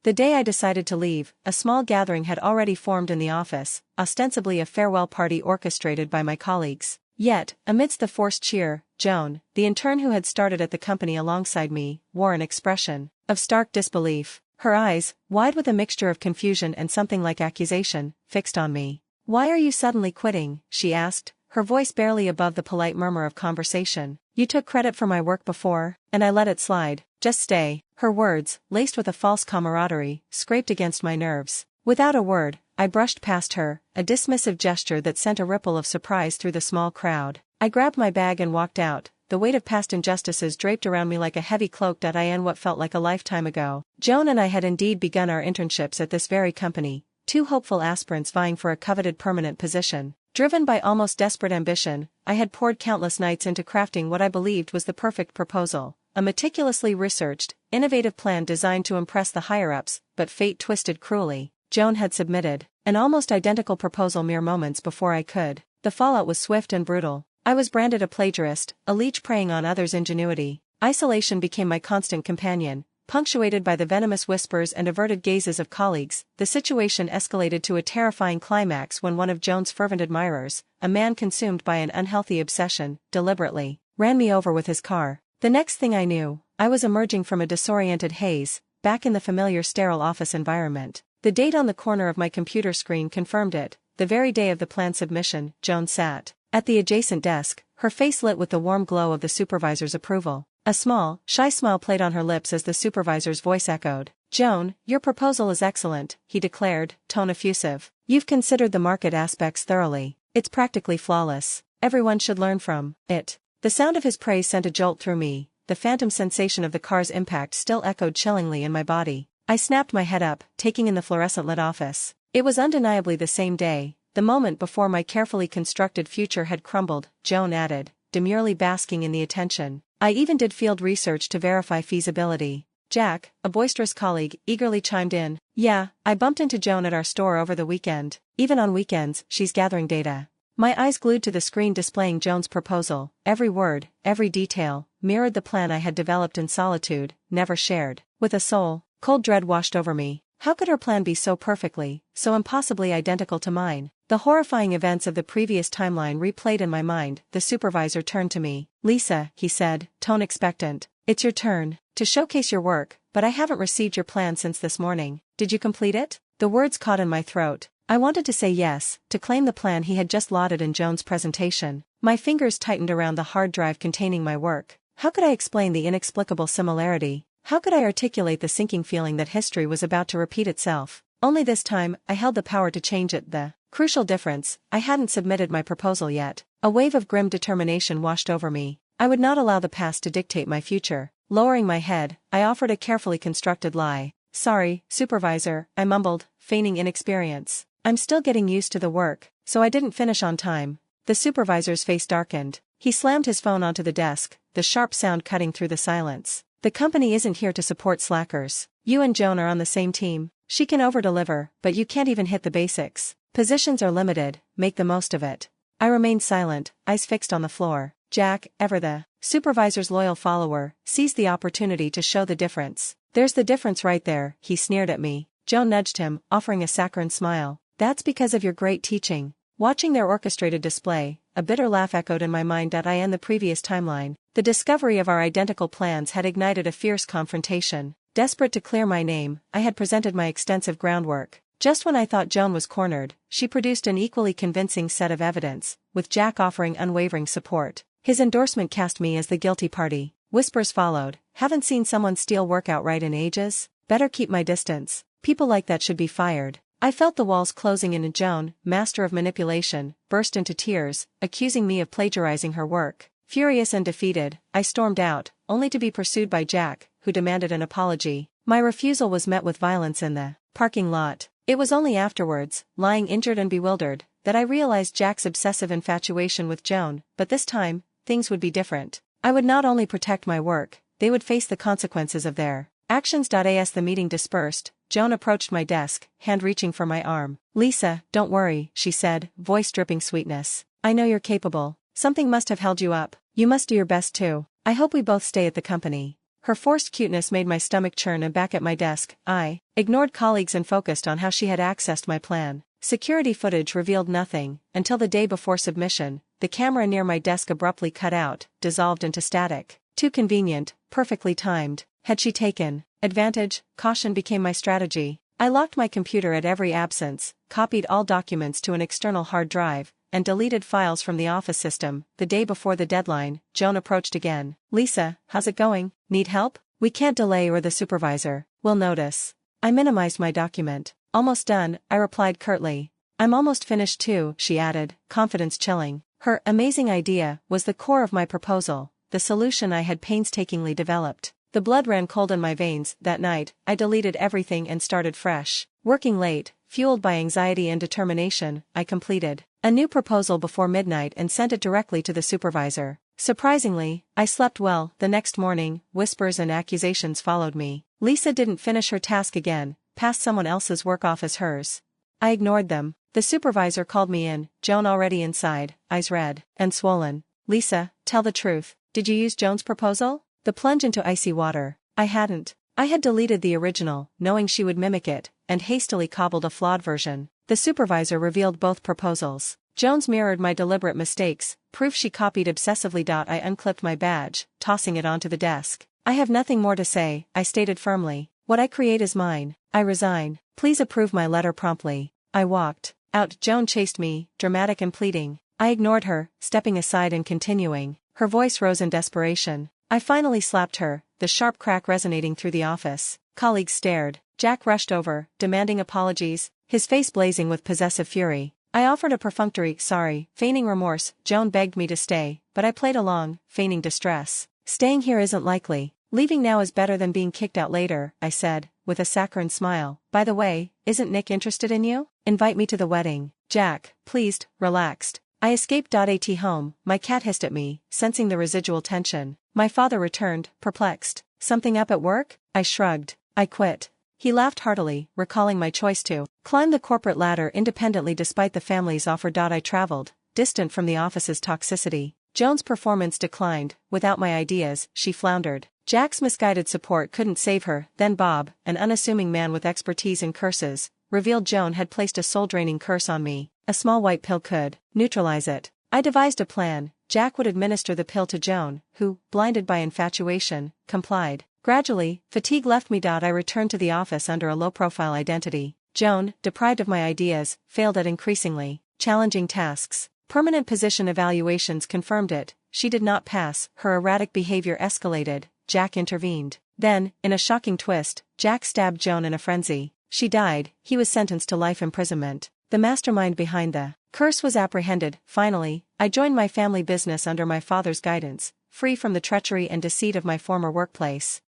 The day I decided to leave, a small gathering had already formed in the office, ostensibly a farewell party orchestrated by my colleagues. Yet, amidst the forced cheer, Joan, the intern who had started at the company alongside me, wore an expression of stark disbelief. Her eyes, wide with a mixture of confusion and something like accusation, fixed on me. "Why are you suddenly quitting?" she asked, her voice barely above the polite murmur of conversation. "You took credit for my work before, and I let it slide. Just stay." Her words, laced with a false camaraderie, scraped against my nerves. Without a word, I brushed past her, a dismissive gesture that sent a ripple of surprise through the small crowd. I grabbed my bag and walked out, the weight of past injustices draped around me like a heavy cloak. In what felt like a lifetime ago, Joan and I had indeed begun our internships at this very company, two hopeful aspirants vying for a coveted permanent position. Driven by almost desperate ambition, I had poured countless nights into crafting what I believed was the perfect proposal, a meticulously researched, innovative plan designed to impress the higher-ups, but fate twisted cruelly. Joan had submitted an almost identical proposal mere moments before I could. The fallout was swift and brutal. I was branded a plagiarist, a leech preying on others' ingenuity. Isolation became my constant companion, punctuated by the venomous whispers and averted gazes of colleagues. The situation escalated to a terrifying climax when one of Joan's fervent admirers, a man consumed by an unhealthy obsession, deliberately ran me over with his car. The next thing I knew, I was emerging from a disoriented haze, back in the familiar sterile office environment. The date on the corner of my computer screen confirmed it, the very day of the plan submission. Joan sat at the adjacent desk, her face lit with the warm glow of the supervisor's approval. A small, shy smile played on her lips as the supervisor's voice echoed. "Joan, your proposal is excellent," he declared, tone effusive. "You've considered the market aspects thoroughly. It's practically flawless. Everyone should learn from it." The sound of his praise sent a jolt through me, the phantom sensation of the car's impact still echoed chillingly in my body. I snapped my head up, taking in the fluorescent-lit office. It was undeniably the same day, the moment before my carefully constructed future had crumbled, Joan added, demurely basking in the attention. "I even did field research to verify feasibility." Jack, a boisterous colleague, eagerly chimed in. "Yeah, I bumped into Joan at our store over the weekend. Even on weekends, she's gathering data." My eyes glued to the screen displaying Joan's proposal. Every word, every detail, mirrored the plan I had developed in solitude, never shared with a soul. Cold dread washed over me. How could her plan be so perfectly, so impossibly identical to mine? The horrifying events of the previous timeline replayed in my mind. The supervisor turned to me. "Lisa," he said, tone expectant, "it's your turn to showcase your work, but I haven't received your plan since this morning. Did you complete it?" The words caught in my throat. I wanted to say yes, to claim the plan he had just lauded in Joan's presentation. My fingers tightened around the hard drive containing my work. How could I explain the inexplicable similarity? How could I articulate the sinking feeling that history was about to repeat itself? Only this time, I held the power to change it. The crucial difference, I hadn't submitted my proposal yet. A wave of grim determination washed over me. I would not allow the past to dictate my future. Lowering my head, I offered a carefully constructed lie. "Sorry, supervisor," I mumbled, feigning inexperience. "I'm still getting used to the work, so I didn't finish on time." The supervisor's face darkened. He slammed his phone onto the desk, the sharp sound cutting through the silence. "The company isn't here to support slackers. You and Joan are on the same team. She can over-deliver, but you can't even hit the basics. Positions are limited, make the most of it." I remained silent, eyes fixed on the floor. Jack, ever the supervisor's loyal follower, seized the opportunity to show the difference. "There's the difference right there," he sneered at me. Joan nudged him, offering a saccharine smile. "That's because of your great teaching." Watching their orchestrated display, a bitter laugh echoed in my mind. In the previous timeline, the discovery of our identical plans had ignited a fierce confrontation. Desperate to clear my name, I had presented my extensive groundwork. Just when I thought Joan was cornered, she produced an equally convincing set of evidence, with Jack offering unwavering support. His endorsement cast me as the guilty party. Whispers followed. "Haven't seen someone steal work outright in ages? Better keep my distance. People like that should be fired." I felt the walls closing in, and Joan, master of manipulation, burst into tears, accusing me of plagiarizing her work. Furious and defeated, I stormed out, only to be pursued by Jack, who demanded an apology. My refusal was met with violence in the parking lot. It was only afterwards, lying injured and bewildered, that I realized Jack's obsessive infatuation with Joan. But this time, things would be different. I would not only protect my work, they would face the consequences of their actions. As the meeting dispersed, Joan approached my desk, hand reaching for my arm. "Lisa, don't worry," she said, voice dripping sweetness. "I know you're capable. Something must have held you up. You must do your best too. I hope we both stay at the company." Her forced cuteness made my stomach churn, and back at my desk, I ignored colleagues and focused on how she had accessed my plan. Security footage revealed nothing, until the day before submission, the camera near my desk abruptly cut out, dissolved into static. Too convenient, perfectly timed. Had she taken advantage? Caution became my strategy. I locked my computer at every absence, copied all documents to an external hard drive, and deleted files from the office system. The day before the deadline, Joan approached again. "Lisa, how's it going? Need help? We can't delay or the supervisor will notice." I minimized my document. "Almost done," I replied curtly. "I'm almost finished too," she added, confidence chilling. Her amazing idea was the core of my proposal, the solution I had painstakingly developed. The blood ran cold in my veins. That night, I deleted everything and started fresh. Working late, fueled by anxiety and determination, I completed a new proposal before midnight and sent it directly to the supervisor. Surprisingly, I slept well. The next morning, whispers and accusations followed me. Lisa didn't finish her task again, passed someone else's work off as hers. I ignored them. The supervisor called me in, Joan already inside, eyes red and swollen. "Lisa, tell the truth. Did you use Joan's proposal?" The plunge into icy water. I hadn't. I had deleted the original, knowing she would mimic it, and hastily cobbled a flawed version. The supervisor revealed both proposals. Joan's mirrored my deliberate mistakes, proof she copied obsessively. I unclipped my badge, tossing it onto the desk. "I have nothing more to say," I stated firmly. "What I create is mine. I resign. Please approve my letter promptly." I walked out. Joan chased me, dramatic and pleading. I ignored her, stepping aside and continuing. Her voice rose in desperation. I finally slapped her, the sharp crack resonating through the office. Colleagues stared. Jack rushed over, demanding apologies, his face blazing with possessive fury. I offered a perfunctory sorry, feigning remorse. Joan begged me to stay, but I played along, feigning distress. "Staying here isn't likely. Leaving now is better than being kicked out later," I said, with a saccharine smile. "By the way, isn't Nick interested in you? Invite me to the wedding." Jack, pleased, relaxed. I escaped. At home, my cat hissed at me, sensing the residual tension. My father returned, perplexed. "Something up at work?" I shrugged. "I quit." He laughed heartily, recalling my choice to climb the corporate ladder independently despite the family's offer. I traveled, distant from the office's toxicity. Joan's performance declined. Without my ideas, she floundered. Jack's misguided support couldn't save her. Then Bob, an unassuming man with expertise in curses, revealed Joan had placed a soul-draining curse on me. A small white pill could neutralize it. I devised a plan. Jack would administer the pill to Joan, who, blinded by infatuation, complied. Gradually, fatigue left me. I returned to the office under a low-profile identity. Joan, deprived of my ideas, failed at increasingly challenging tasks. Permanent position evaluations confirmed it. She did not pass. Her erratic behavior escalated. Jack intervened. Then, in a shocking twist, Jack stabbed Joan in a frenzy. She died. He was sentenced to life imprisonment. The mastermind behind the curse was apprehended. Finally, I joined my family business under my father's guidance, free from the treachery and deceit of my former workplace.